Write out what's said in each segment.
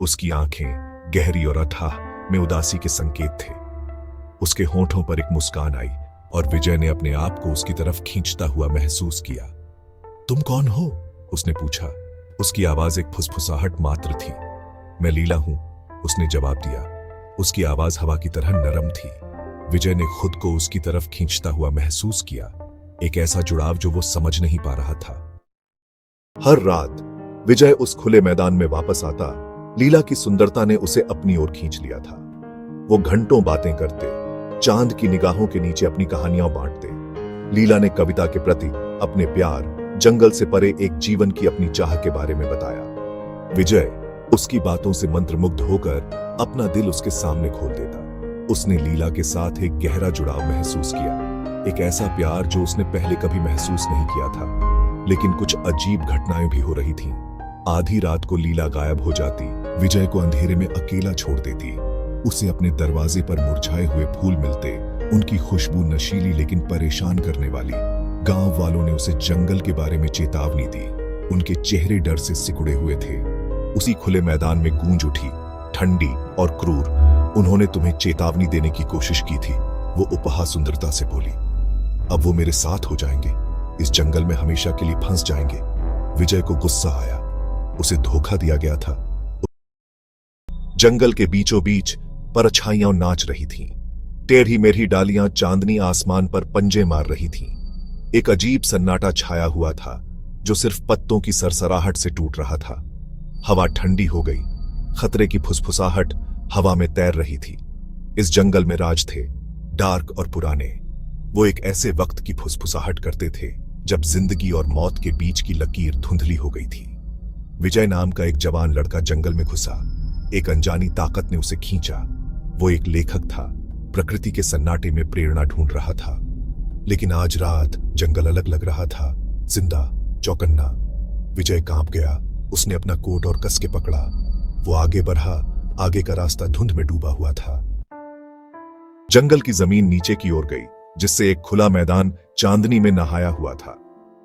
उसकी आंखें गहरी और अथाह में उदासी के संकेत थे। उसके होठों पर एक मुस्कान आई और विजय ने अपने आप को उसकी तरफ खींचता हुआ महसूस किया। तुम कौन हो? उसने पूछा। उसकी आवाज एक फुसफुसाहट मात्र थी। मैं लीला हूं, उसने जवाब दिया। उसकी आवाज हवा की तरह नरम थी। विजय ने खुद को उसकी तरफ खींचता हुआ महसूस किया, एक ऐसा जुड़ाव जो वो समझ नहीं पा रहा था। हर रात विजय उस खुले मैदान में वापस आता, लीला की सुंदरता ने उसे अपनी ओर खींच लिया था। वो घंटों बातें करते, चांद की निगाहों के नीचे अपनी कहानियां बांटते। लीला ने कविता के प्रति अपने प्यार, जंगल से परे एक जीवन की अपनी चाह के बारे में बताया। विजय उसकी बातों से मंत्रमुग्ध होकर अपना दिल उसके सामने खोल देता। उसने लीला के साथ एक गहरा जुड़ाव महसूस किया, एक ऐसा प्यार जो उसने पहले कभी महसूस नहीं किया था। लेकिन कुछ अजीब घटनाएं भी हो रही थीं। आधी रात को लीला गायब हो जाती, विजय को अंधेरे में अकेला छोड़ देती। उसे अपने दरवाजे पर मुरझाए हुए फूल मिलते, उनकी खुशबू नशीली लेकिन परेशान करने वाली। गांव वालों ने उसे जंगल के बारे में चेतावनी दी। उनके चेहरे डर से सिकुड़े हुए थे। उसी खुले मैदान में गूंज उठी, ठंडी और क्रूर। उन्होंने तुम्हें चेतावनी देने की कोशिश की थी, वो उपहा सुंदरता से बोली। अब वो मेरे साथ हो जाएंगे, इस जंगल में हमेशा के लिए फंस जाएंगे। विजय को गुस्सा आया, उसे धोखा दिया गया था। जंगल के बीचों बीच परछाइयां नाच रही थीं। टेढ़ी मेढ़ी डालियां चांदनी आसमान पर पंजे मार रही थीं। एक अजीब सन्नाटा छाया हुआ था, जो सिर्फ पत्तों की सरसराहट से टूट रहा था। हवा ठंडी हो गई, खतरे की फुसफुसाहट हवा में तैर रही थी। इस जंगल में राज थे, डार्क और पुराने। वो एक ऐसे वक्त की फुसफुसाहट करते थे जब जिंदगी और मौत के बीच की लकीर धुंधली हो गई थी। विजय नाम का एक जवान लड़का जंगल में घुसा। एक अनजानी ताकत ने उसे खींचा। वो एक लेखक था, प्रकृति के सन्नाटे में प्रेरणा ढूंढ रहा था। लेकिन आज रात जंगल अलग लग रहा था, जिंदा, चौकन्ना। विजय कांप गया। उसने अपना कोट और कस के पकड़ा। वो आगे बढ़ा। आगे का रास्ता धुंध में डूबा हुआ था। जंगल की जमीन नीचे की ओर गई, जिससे एक खुला मैदान चांदनी में नहाया हुआ था।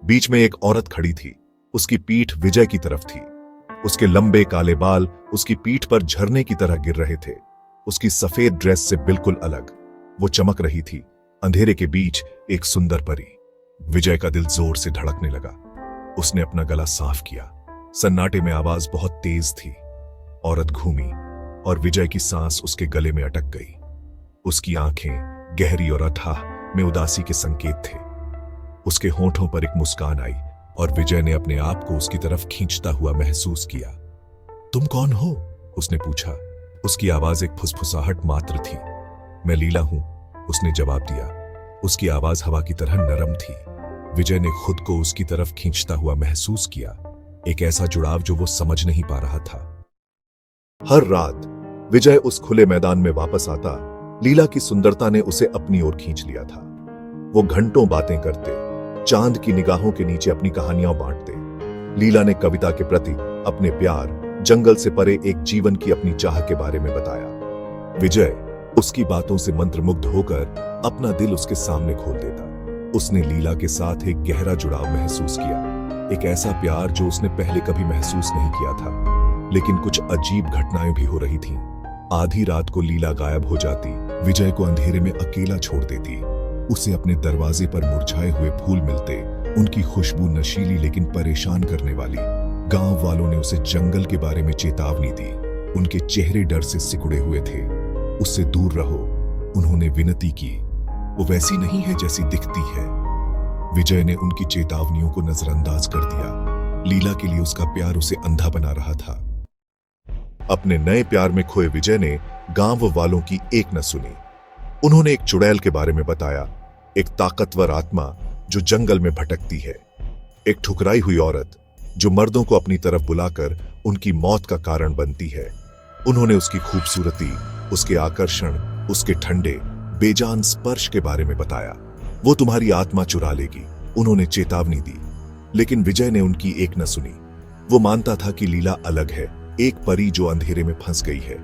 बीच में एक औरत खड़ी थी। उसकी पीठ विजय की तरफ थी। उसके लंबे काले बाल उसकी पीठ पर झरने की तरह गिर रहे थे। उसकी सफेद ड्रेस से बिल्कुल अलग। वो चमक रही थी, अंधेरे के बीच एक सुंदर परी। विजय का दिल जोर से धड़कने लगा। उसने अपना गला साफ किया। सन्नाटे में आवाज बहुत तेज थी। औरत घूमी और विजय की सांस उसके गले में अटक गई। उसकी आंखें गहरी और अथाह में उदासी के संकेत थे। उसके होठों पर एक मुस्कान आई और विजय ने अपने आप को उसकी तरफ खींचता हुआ महसूस किया। तुम कौन हो? उसने पूछा। उसकी आवाज एक फुसफुसाहट मात्र थी। मैं लीला हूं, उसने जवाब दिया। उसकी आवाज हवा की तरह नरम थी। विजय ने खुद को उसकी तरफ खींचता हुआ महसूस किया, एक ऐसा जुड़ाव जो वो समझ नहीं पा रहा था। हर रात विजय उस खुले मैदान में वापस आता, लीला की सुंदरता ने उसे अपनी ओर खींच लिया था। वो घंटों बातें करते, चांद की निगाहों के नीचे अपनी कहानियां बांटते। लीला ने कविता के प्रति अपने प्यार, जंगल से परे एक जीवन की अपनी चाह के बारे में बताया। विजय उसकी बातों से मंत्रमुग्ध होकर अपना दिल उसके सामने खोल देता। उसने लीला के साथ एक गहरा जुड़ाव महसूस किया, एक ऐसा प्यार जो उसने पहले कभी महसूस नहीं किया था। लेकिन कुछ अजीब घटनाएं भी हो रही थीं। आधी रात को लीला गायब हो जाती, विजय को अंधेरे में अकेला छोड़ देती। उसे अपने दरवाजे पर मुरझाए हुए फूल मिलते, उनकी खुशबू नशीली लेकिन परेशान करने वाली। गांव वालों ने उसे जंगल के बारे में चेतावनी दी। उनके चेहरे डर से सिकुड़े हुए थे। उससे दूर रहो, उन्होंने विनती की। वो वैसी नहीं है जैसी दिखती है। विजय ने उनकी चेतावनियों को नजरअंदाज कर दिया। लीला के लिए उसका प्यार उसे अंधा बना रहा था। अपने नए प्यार में खोए विजय ने गांव वालों की एक न सुनी। उन्होंने एक चुड़ैल के बारे में बताया, एक ताकतवर आत्मा जो जंगल में भटकती है, एक ठुकराई हुई औरत जो मर्दों को अपनी तरफ बुलाकर उनकी मौत का कारण बनती है। उन्होंने उसकी खूबसूरती, उसके आकर्षण, उसके ठंडे बेजान स्पर्श के बारे में बताया। वो तुम्हारी आत्मा चुरा लेगी, उन्होंने चेतावनी दी। लेकिन विजय ने उनकी एक न सुनी। वो मानता था कि लीला अलग है, एक परी जो अंधेरे में फंस गई है।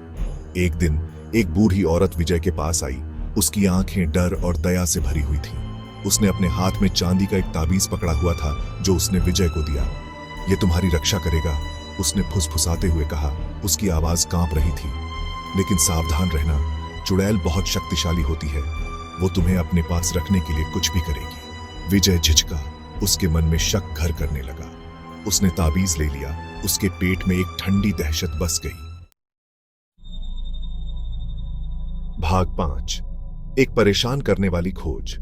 एक दिन एक बूढ़ी औरत विजय के पास आई। उसकी आंखें डर और दया से भरी हुई थीं। उसने अपने हाथ में चांदी का एक ताबीज पकड़ा हुआ था जो उसने विजय को दिया। ये तुम्हारी रक्षा करेगा, उसने फुसफुसाते हुए कहा। उसकी आवाज कांप रही थी। लेकिन सावधान रहना, चुड़ैल बहुत शक्तिशाली होती है। वो तुम्हें अपने पास रखने के लिए कुछ भी करेगी। विजय झिझका। उसके मन में शक घर करने लगा। उसने ताबीज ले लिया। उसके पेट में एक ठंडी दहशत बस गई। भाग 5। एक परेशान करने वाली खोज।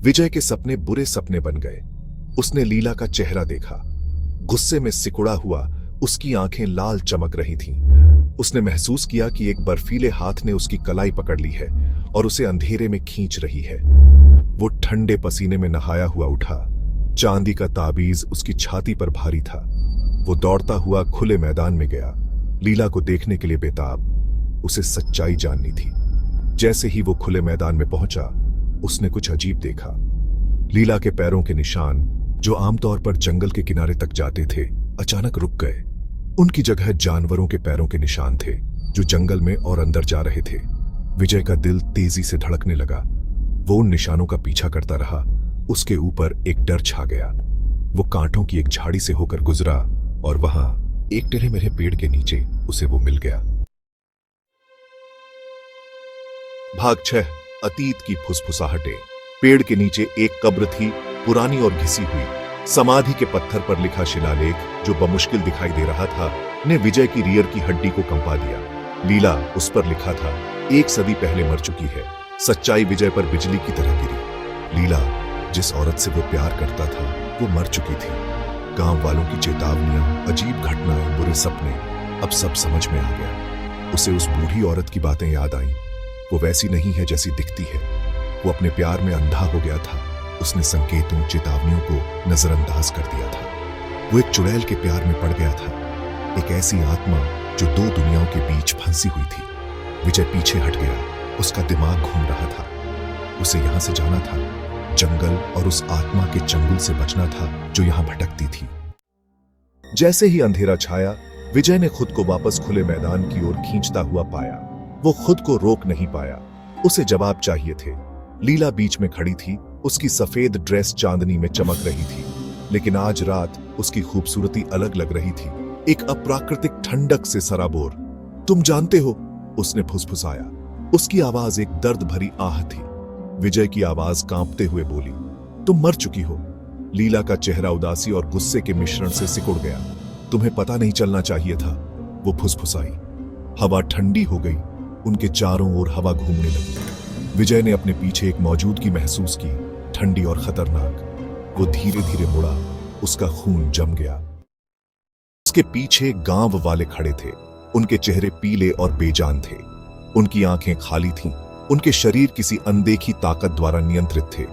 विजय के सपने बुरे सपने बन गए। उसने लीला का चेहरा देखा। गुस्से में सिकुड़ा हुआ उसकी आंखें लाल चमक रही थीं। उसने महसूस किया कि एक बर्फीले हाथ ने उसकी कलाई पकड़ ली है और उसे अंधेरे में खींच रही है। वो ठंडे पसीने में नहाया हुआ उठा। चांदी का ताबीज उसकी छाती पर भारी था। वो दौड़ता हुआ खुले मैदान में गया, लीला को देखने के लिए बेताब। उसे सच्चाई जाननी थी। जैसे ही वो खुले मैदान में पहुंचा, उसने कुछ अजीब देखा। लीला के पैरों के निशान, जो आमतौर पर जंगल के किनारे तक जाते थे, अचानक रुक गए। उनकी जगह जानवरों के पैरों के निशान थे, जो जंगल में और अंदर जा रहे थे। विजय का दिल तेजी से धड़कने लगा। वो उन निशानों का पीछा करता रहा। उसके ऊपर एक डर छा गया। वो कांटों की एक झाड़ी से होकर गुजरा और वहां एक टेढ़े मेढ़े पेड़ के नीचे उसे वो मिल गया। भाग 6। अतीत की फुसफुसाहटें। पेड़ के नीचे एक कब्र थी, पुरानी और घिसी हुई। समाधि के पत्थर पर लिखा शिलालेख, जो बमुश्किल दिखाई दे रहा था, ने विजय की रीढ़ की हड्डी को कंपा दिया। लीला उस पर लिखा था, 1 सदी पहले मर चुकी है। सच्चाई विजय पर बिजली की तरह गिरी। लीला, जिस औरत से वो प्यार करता था, वो मर चुकी थी। गांव वालों की चेतावनियां, अजीब घटनाएं, बुरे सपने, अब सब समझ में आ गया। उसे उस बूढ़ी औरत की बातें याद आईं। वो वैसी नहीं है जैसी दिखती है। वो अपने प्यार में अंधा हो गया था। उसने संकेतों, चेतावनियों को नजरअंदाज कर दिया था। वो एक चुड़ैल के प्यार में पड़ गया था, एक ऐसी आत्मा जो 2 दुनियाओं के बीच फंसी हुई थी। विजय पीछे हट गया। उसका दिमाग घूम रहा था। उसे यहां से जाना था, जंगल और उस आत्मा के चंगुल से बचना था जो यहां भटकती थी। जैसे ही अंधेरा छाया, विजय ने खुद को वापस खुले मैदान की ओर खींचता हुआ पाया। वो खुद को रोक नहीं पाया। उसे जवाब चाहिए थे। लीला बीच में खड़ी थी। उसकी सफेद ड्रेस चांदनी में चमक रही थी, लेकिन आज रात उसकी खूबसूरती अलग लग रही थी, एक अप्राकृतिक ठंडक से सराबोर। तुम जानते हो, उसने फुसफुसाया। उसकी आवाज एक दर्द भरी आह थी। विजय की आवाज कांपते हुए बोली, तुम मर चुकी हो। लीला का चेहरा उदासी और गुस्से के मिश्रण से सिकुड़ गया। तुम्हें पता नहीं चलना चाहिए था, वो फुसफुसाई। हवा ठंडी हो गई। उनके चारों ओर हवा घूमने लगी। विजय ने अपने पीछे एक मौजूदगी महसूस की, ठंडी और खतरनाक। वो धीरे धीरे मुड़ा। उसका खून जम गया। उसके पीछे गांव वाले खड़े थे। उनके चेहरे पीले और बेजान थे। उनकी आंखें खाली थीं। उनके शरीर किसी अनदेखी ताकत द्वारा नियंत्रित थे।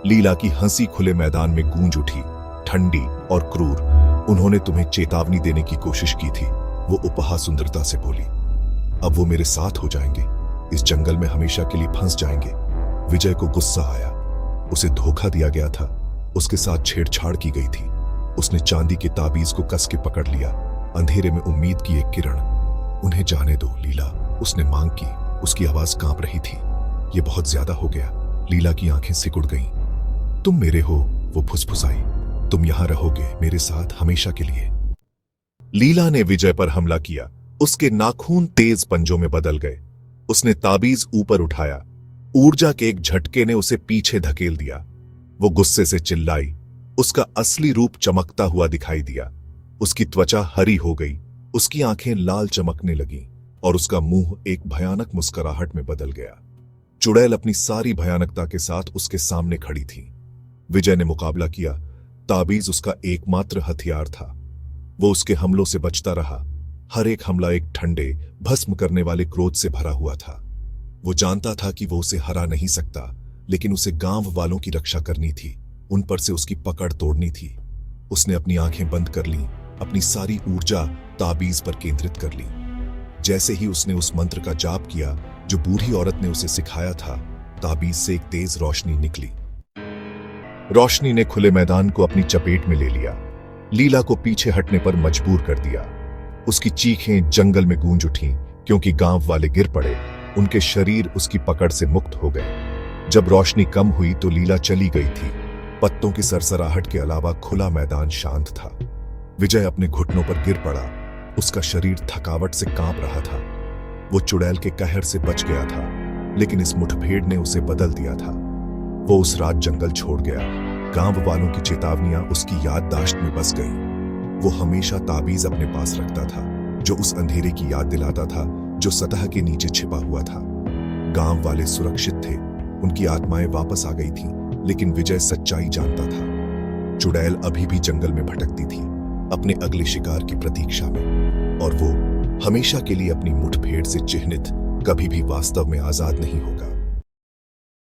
लीला की हंसी खुले मैदान में गूंज उठी, ठंडी और क्रूर। उन्होंने तुम्हें चेतावनी देने की कोशिश की थी, वो उपहास सुंदरता से बोली। अब वो मेरे साथ हो जाएंगे, इस जंगल में हमेशा के लिए फंस जाएंगे। विजय को गुस्सा आया। उसे धोखा दिया गया था। उसके साथ छेड़छाड़ की गई थी। उसने चांदी के ताबीज को कस के पकड़ लिया। अंधेरे में उम्मीद की एक किरण। उन्हें जाने दो लीला, उसने मांग की। उसकी आवाज कांप रही थी। ये बहुत ज्यादा हो गया। लीला की आंखें सिकुड़ गईं। तुम मेरे हो, वो फुसफुसाई। तुम यहां रहोगे मेरे साथ हमेशा के लिए। लीला ने विजय पर हमला किया। उसके नाखून तेज पंजों में बदल गए। उसने ताबीज ऊपर उठाया। ऊर्जा के एक झटके ने उसे पीछे धकेल दिया। वो गुस्से से चिल्लाई। उसका असली रूप चमकता हुआ दिखाई दिया। उसकी त्वचा हरी हो गई। उसकी आंखें लाल चमकने लगीं और उसका मुंह एक भयानक मुस्कुराहट में बदल गया। चुड़ैल अपनी सारी भयानकता के साथ उसके सामने खड़ी थी। विजय ने मुकाबला किया। ताबीज उसका एकमात्र हथियार था। वो उसके हमलों से बचता रहा। हर एक हमला एक ठंडे, भस्म करने वाले क्रोध से भरा हुआ था। वो जानता था कि वो उसे हरा नहीं सकता, लेकिन उसे गांव वालों की रक्षा करनी थी। उन पर से उसकी पकड़ तोड़नी थी। उसने अपनी आंखें बंद कर लीं, अपनी सारी ऊर्जा ताबीज पर केंद्रित कर ली। जैसे ही उसने उस मंत्र का जाप किया जो बूढ़ी औरत ने उसे सिखाया था, ताबीज से एक तेज रोशनी निकली। रोशनी ने खुले मैदान को अपनी चपेट में ले लिया। लीला को पीछे हटने पर मजबूर कर दिया। उसकी चीखें जंगल में गूंज उठीं, क्योंकि गांव वाले गिर पड़े। उनके शरीर उसकी पकड़ से मुक्त हो गए। जब रोशनी कम हुई तो लीला चली गई थी। पत्तों की सरसराहट के अलावा खुला मैदान शांत था। विजय अपने घुटनों पर गिर पड़ा। उसका शरीर थकावट से कांप रहा था। वो चुड़ैल के कहर से बच गया था, लेकिन इस मुठभेड़ ने उसे बदल दिया था। वो उस रात जंगल छोड़ गया। गांव वालों की चेतावनियां उसकी याददाश्त में बस गईं। वो हमेशा ताबीज अपने पास रखता था, जो उस अंधेरे की याद दिलाता था जो सतह के नीचे छिपा हुआ था। गांव वाले सुरक्षित थे, उनकी आत्माएं वापस आ गई थीं, लेकिन विजय सच्चाई जानता था। चुड़ैल अभी भी जंगल में भटकती थी, अपने अगले शिकार की प्रतीक्षा में, और वो हमेशा के लिए अपनी मुठभेड़ से चिह्नित कभी भी वास्तव में आजाद नहीं होगा।